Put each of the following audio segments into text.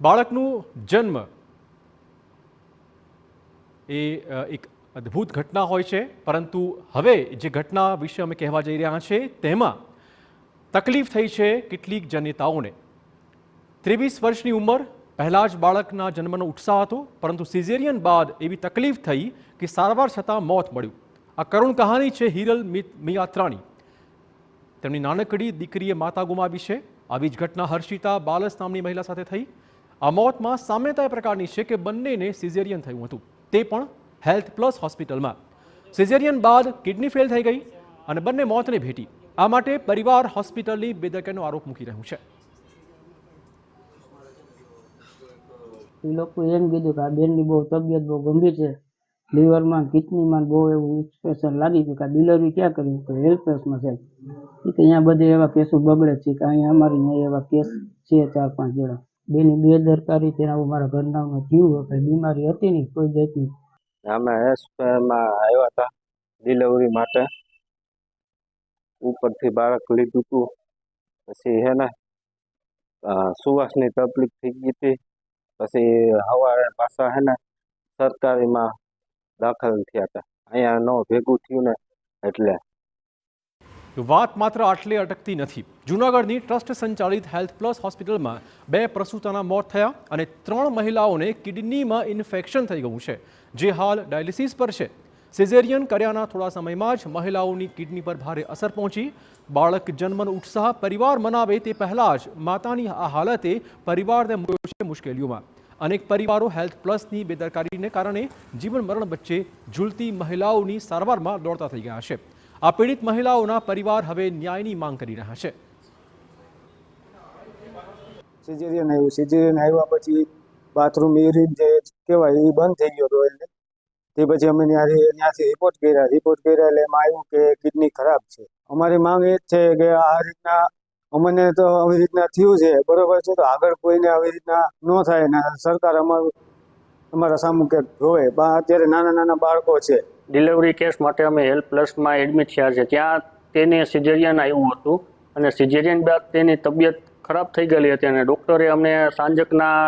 બાળકનું જન્મ એ એક અદ્ભુત ઘટના હોય છે, પરંતુ હવે જે ઘટના વિશે અમે કહેવા જઈ રહ્યા છે તેમાં તકલીફ થઈ છે કેટલીક જનેતાઓને। 23 વર્ષની ઉંમર, પહેલા જ બાળકના જન્મનો ઉત્સાહ હતો, પરંતુ સિઝેરિયન બાદ એવી તકલીફ થઈ કે સારવાર છતાં મોત મળ્યું। આ કરુણ કહાની છે હિરલ મિયાત્રાની। તેમની નાનકડી દીકરીએ માતા ગુમાવી છે। આવી જ ઘટના હર્ષિતા બાલસ નામની મહિલા સાથે થઈ। આ મોતમાં સામ્યતા એ પ્રકારની છે કે બંનેને સિઝેરિયન થયું હતું, તે પણ હેલ્થ પ્લસ હોસ્પિટલમાં। સિઝેરિયન બાદ કિડની ફેલ થઈ ગઈ અને બંને મોતને ભેટી। આ માટે પરિવાર હોસ્પિટલની બેદરકારીનો આરોપ મૂકી રહ્યું છે। એ લોકો એમ કીધું કે આ બેનની બહુ તબિયત બહુ ગંભીર છે, લીવરમાં કિડનીમાં બહુ એવું ઇન્ફેક્શન લાગી ગયું કે ડિલિવરી ક્યાં કર્યું તો હેલ્થ પ્લસમાં છે કે અહીંયા બધે એવા કેસો બગડે છે કે અહીંયા અમારી અહીંયા એવા કેસ છે 4-5 જણા। બેની બેદરકારી તેના મારા ઘરનામાં થયું, કંઈ બીમારી હતી નહીં કોઈ જાતની। અમે હોસ્પિટલમાં આવ્યા હતા ડિલિવરી માટે, ઉપરથી બાળક લીધું હતું, પછી હે ને સુવાસની તકલીફ થઈ ગઈ હતી, પછી સવારે પાછા હે ને સરકારીમાં દાખલ થયા હતા। અહીંયા ન ભેગું થયું ને એટલે વાત માત્ર આટલે અટકતી નથી। જૂનાગઢની ટ્રસ્ટ સંચાલિત હેલ્થ પ્લસ હોસ્પિટલમાં 2 પ્રસૂતાના મોત થયા અને 3 મહિલાઓને કિડનીમાં ઇન્ફેક્શન થઈ ગયું છે, જે હાલ ડાયાલિસિસ પર છે। સિઝેરિયન કર્યાના થોડા સમયમાં જ મહિલાઓની કિડની પર ભારે અસર પહોંચી। બાળક જન્મનો ઉત્સાહ પરિવાર મનાવે તે પહેલાં જ માતાની આ હાલતે પરિવારને મૂક્યો છે મુશ્કેલીઓમાં। અનેક પરિવારો હેલ્થ પ્લસની બેદરકારીને કારણે જીવન મરણ વચ્ચે ઝૂલતી મહિલાઓની સારવારમાં દોડતા થઈ ગયા છે। આ પીડિત મહિલાઓના પરિવાર હવે ન્યાયની માંગ કરી રહ્યા છે। સિઝેરિયન આવ્યા પછી બાથરૂમ યુરિન જે કહેવાય એ બંધ થઈ ગયો હતો એટલે તે પછી અમે ત્યાંથી રિપોર્ટ કર્યા એટલે એમાં આવ્યું કે કિડની ખરાબ છે। અમારી માંગ એ જ છે કે આ રીતના અમને તો આવી રીતના થયું છે બરોબર છે, તો આગળ કોઈને આવી રીતના ન થાય ને સરકાર અમારા સામું કંઈક જોવે। અત્યારે નાના નાના બાળકો છે। ડિલિવરી કેસ માટે અમે હેલ્થ પ્લસમાં એડમિટ થયા છે, ત્યાં તેને સિઝેરિયન આવ્યું હતું અને સિઝેરિયન બાદ તેની તબિયત ખરાબ થઈ ગયેલી હતી અને ડૉક્ટરે અમને સાંજકના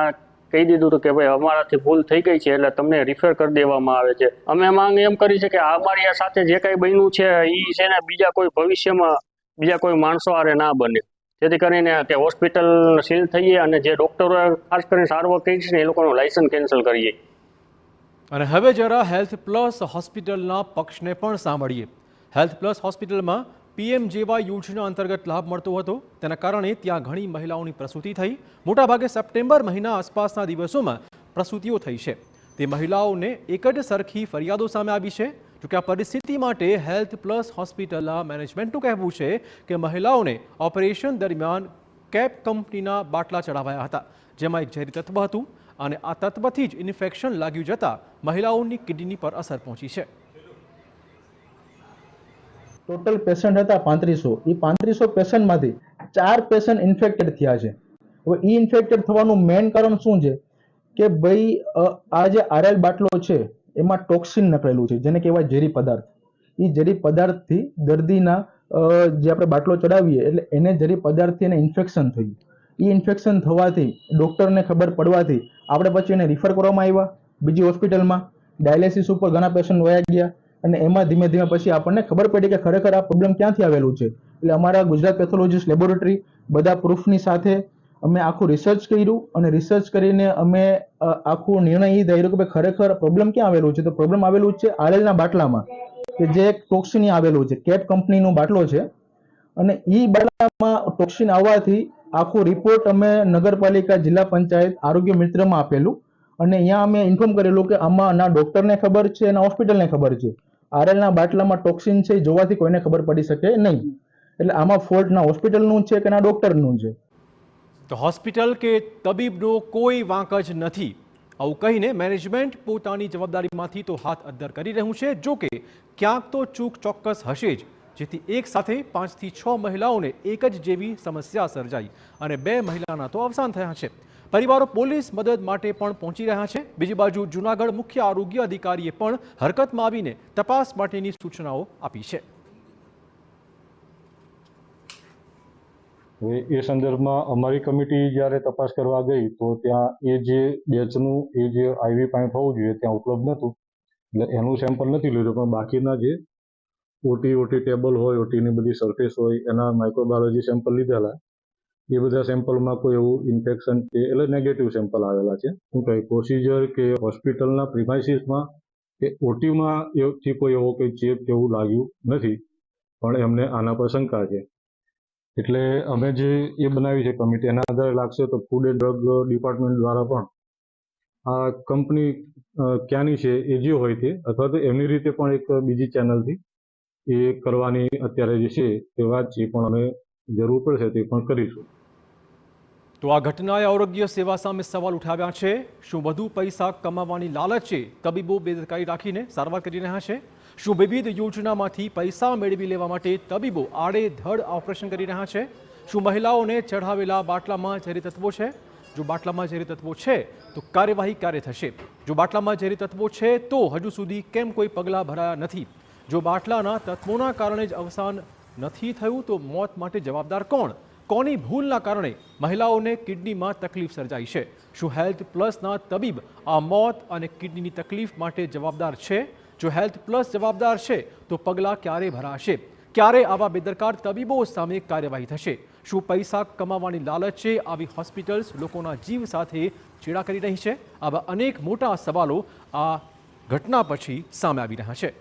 કહી દીધું હતું કે ભાઈ અમારાથી ભૂલ થઈ ગઈ છે એટલે તમને રિફર કરી દેવામાં આવે છે। અમે માંગ એમ કરી છે કે અમારી સાથે જે કંઈ બન્યું છે એ છે ને બીજા કોઈ ભવિષ્યમાં બીજા કોઈ માણસો હારે ના બને, જેથી કરીને કે હોસ્પિટલ સીલ થઈએ અને જે ડૉક્ટરોએ ખાસ કરીને સારવાર કરી છે એ લોકોનું લાયસન્સ કેન્સલ કરીએ। અને હવે જરા હેલ્થ પ્લસ હોસ્પિટલના પક્ષને પણ સાંભળીએ। હેલ્થ પ્લસ હોસ્પિટલમાં PMJY યોજના અંતર્ગત લાભ મળતો હતો, તેના કારણે ત્યાં ઘણી મહિલાઓની પ્રસૂતિ થઈ। મોટાભાગે સપ્ટેમ્બર મહિના આસપાસના દિવસોમાં પ્રસૂતિઓ થઈ છે। તે મહિલાઓને એક જ સરખી ફરિયાદો સામે આવી છે। જોકે આ પરિસ્થિતિ માટે હેલ્થ પ્લસ હોસ્પિટલના મેનેજમેન્ટનું કહેવું છે કે મહિલાઓને ઓપરેશન દરમિયાન કેપ કંપનીના બાટલા ચડાવાયા હતા, જેમાં એક ઝેરી તત્વ હતું અને આ તત્વથી જ ઇન્ફેક્શન લાગ્યું જતાં મહિલાઓની કિડની પર અસર પહોંચી છે। ટોટલ પેશન્ટ હતા 3500। એ 3500 પેશન્ટમાંથી 4 પેશન્ટ ઇન્ફેક્ટેડ થયા છે। હવે એ ઇન્ફેક્ટેડ થવાનું મેઇન કારણ શું છે કે ભાઈ આ જે આરએલ બાટલો છે એમાં ટોક્સિન નકળેલું છે, જેને કહેવાય ઝેરી પદાર્થ। એ ઝેરી પદાર્થથી દર્દીના જે આપણે બાટલો ચડાવીએ એટલે એને ઝેરી પદાર્થથી એને ઇન્ફેક્શન થયું। એ ઇન્ફેક્શન થવાથી ડૉક્ટરને ખબર પડવાથી આપણે પછી એને રિફર કરવામાં આવ્યા બીજી હોસ્પિટલમાં। ડાયાલિસિસ ઉપર ઘણા પેશન્ટ વયા ગયા અને એમાં ધીમે ધીમે પછી આપણને ખબર પડી કે ખરેખર આ પ્રોબ્લેમ ક્યાંથી આવેલું છે। એટલે અમારા ગુજરાત પેથોલોજીસ્ટ લેબોરેટરી બધા પ્રૂફની સાથે અમે આખું રિસર્ચ કર્યું અને રિસર્ચ કરીને અમે આખું નિર્ણય એ થયો કે ભાઈ ખરેખર પ્રોબ્લેમ ક્યાં આવેલું છે, તો પ્રોબ્લેમ આવેલું છે આરએલના બાટલામાં, કે જે એક ટોક્સિન આવેલું છે, કેપ કંપનીનો બાટલો છે અને એ બાટલામાં ટોક્સિન આવવાથી આખું રિપોર્ટ અમે નગરપાલિકા જિલ્લા પંચાયત આરોગ્ય મિત્રમાં આપેલું અને અહીંયા અમે ઇન્ફોર્મ કરેલું કે આમાં ના ડૉક્ટરને ખબર છે ના હોસ્પિટલને ખબર છે। આરએલના બાટલામાં ટોક્સિન છે જોવાથી કોઈને ખબર પડી શકે નહીં, એટલે આમાં ફોલ્ટ ના હોસ્પિટલનું છે કે ના ડૉક્ટરનું છે। તો હોસ્પિટલ કે તબીબનો કોઈ વાંક જ નથી, આવું કહીને મેનેજમેન્ટ પોતાની જવાબદારીમાંથી તો હાથ અદ્ધર કરી રહ્યું છે। જો કે ક્યાંક તો ચૂક ચોક્કસ હશે જ, જેથી એક સાથે 5 થી 6 મહિલાઓને એક જ જેવી સમસ્યા સર્જાઈ અને 2 મહિલાના તો અવસાન થયા છે। પરિવારો પોલીસ મદદ માટે પણ પહોંચી રહ્યા છે। બીજી બાજુ જૂનાગઢ મુખ્ય આરોગ્ય અધિકારીએ પણ હરકતમાં આવીને તપાસ માટેની સૂચનાઓ આપી છે। હવે એ સંદર્ભમાં અમારી કમિટી જ્યારે તપાસ કરવા ગઈ તો ત્યાં એ જે બેચનું એ જે આઈવી પાઇપ હોવું જોઈએ ત્યાં ઉપલબ્ધ નહોતું, એટલે એનું સેમ્પલ નથી લીધું, પણ બાકીના જે ઓટી ટેબલ હોય, ઓટીની બધી સરફેસ હોય, એના માઇક્રોબાયોલોજી સેમ્પલ લીધેલા. એ બધા સેમ્પલમાં કોઈ એવું ઇન્ફેક્શન કે એટલે નેગેટિવ સેમ્પલ આવેલા છે. શું કહે પ્રોસિજર કે હોસ્પિટલના પ્રિમાઇસીસમાં કે ઓટીમાં એથી કોઈ એવો કોઈ ચેપ કે એવું લાગ્યું નથી, પણ એમને આના પર શંકા છે. એટલે અમે જે એ બનાવી છે કમિટી, એના આધારે લાગશે તો ફૂડ એન્ડ ડ્રગ ડિપાર્ટમેન્ટ દ્વારા પણ આ કંપની ક્યાંની છે એ જે હોય તે, અથવા તો એમની રીતે પણ એક બીજી ચેનલથી એ કરવાની અત્યારે જે છે તે વાત છે, પણ અમે જરૂર પડશે તે પણ કરીશું. તો આ ઘટનાએ આરોગ્ય સેવા સામે સવાલ ઉઠાવ્યા છે. શું વધુ પૈસા કમાવાની લાલચે તબીબો બેદરકારી રાખીને સારવાર કરી રહ્યા છે? શું વિવિધ યોજનામાંથી પૈસા મેળવી લેવા માટે તબીબો આડેધડ ઓપરેશન કરી રહ્યા છે? શું મહિલાઓને ચઢાવેલા બાટલામાં ઝેરી તત્વો છે? જો બાટલામાં ઝેરી તત્વો છે તો કાર્યવાહી ક્યારે થશે? જો બાટલામાં ઝેરી તત્વો છે તો હજુ સુધી કેમ કોઈ પગલાં ભરાયા નથી? જો બાટલાના તત્વોના કારણે જ અવસાન નથી થયું તો મોત માટે જવાબદાર કોણ? કોની ભૂલના કારણે મહિલાઓને કિડનીમાં તકલીફ સર્જાઈ છે? શું હેલ્થ પ્લસના તબીબ આ મોત અને કિડનીની તકલીફ માટે જવાબદાર છે? જો હેલ્થ પ્લસ જવાબદાર છે તો પગલાં ક્યારે ભરાશે? ક્યારે આવા બેદરકાર તબીબો સામે કાર્યવાહી થશે? શું પૈસા કમાવાની લાલચે આવી હોસ્પિટલ્સ લોકોના જીવ સાથે ચેડા કરી રહી છે? આવા અનેક મોટા સવાલો આ ઘટના પછી સામે આવી રહ્યા છે.